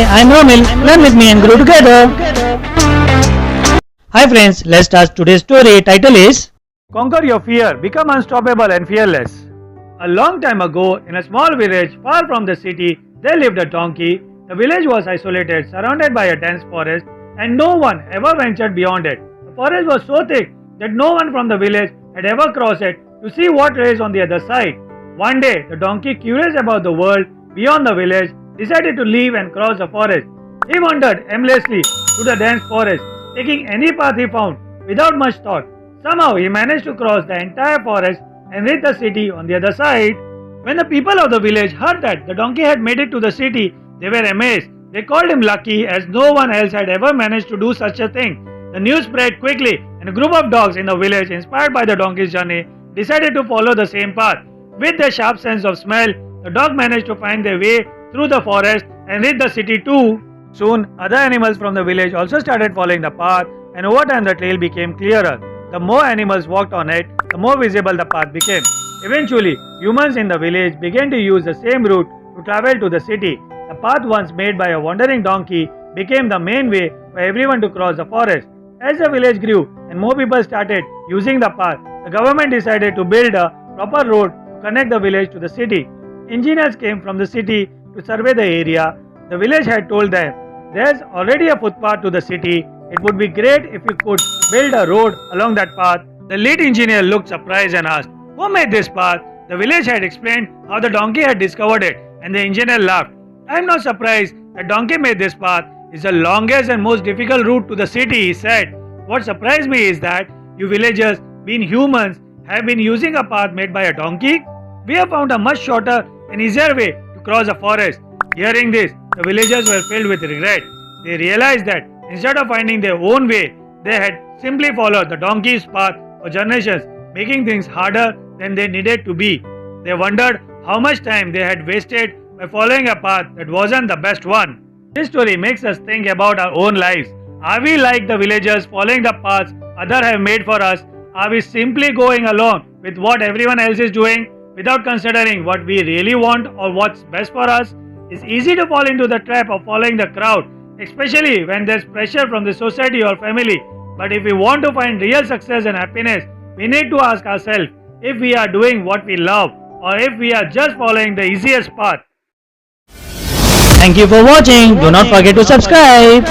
Hi, I'm Romil. Learn with me and grow together. Hi friends, let's start today's story. Title is Conquer your fear, become unstoppable and fearless. A long time ago, in a small village far from the city, there lived a donkey. The village was isolated, surrounded by a dense forest, and no one ever ventured beyond it. The forest was so thick that no one from the village had ever crossed it to see what lay on the other side. One day, the donkey, curious about the world beyond the village, decided to leave and cross the forest. He wandered aimlessly through the dense forest, taking any path he found without much thought. Somehow he managed to cross the entire forest and reach the city on the other side. When the people of the village heard that the donkey had made it to the city, they were amazed. They called him lucky, as no one else had ever managed to do such a thing. The news spread quickly, and a group of dogs in the village, inspired by the donkey's journey, decided to follow the same path. With their sharp sense of smell, the dog managed to find their way through the forest and reach the city too. Soon, other animals from the village also started following the path, and over time the trail became clearer. The more animals walked on it, the more visible the path became. Eventually, humans in the village began to use the same route to travel to the city. The path once made by a wandering donkey became the main way for everyone to cross the forest. As the village grew and more people started using the path, the government decided to build a proper road to connect the village to the city. Engineers came from the city to survey the area. The village had told them, "There's already a footpath to the city. It would be great if you could build a road along that path." The lead engineer looked surprised and asked, "Who made this path?" The village had explained how the donkey had discovered it, and the engineer laughed. "I'm not surprised that donkey made this path. It's the longest and most difficult route to the city," he said. "What surprised me is that you villagers, being humans, have been using a path made by a donkey. We have found a much shorter and easier way to cross the forest." Hearing this, the villagers were filled with regret. They realized that instead of finding their own way, they had simply followed the donkey's path for generations, making things harder than they needed to be. They wondered how much time they had wasted by following a path that wasn't the best one. This story makes us think about our own lives. Are we like the villagers, following the paths others have made for us? Are we simply going along with what everyone else is doing without considering what we really want or what's best for us? It's easy to fall into the trap of following the crowd, especially when there's pressure from the society or family. But if we want to find real success and happiness, we need to ask ourselves if we are doing what we love or if we are just following the easiest path. Thank you for watching. Do not forget to subscribe.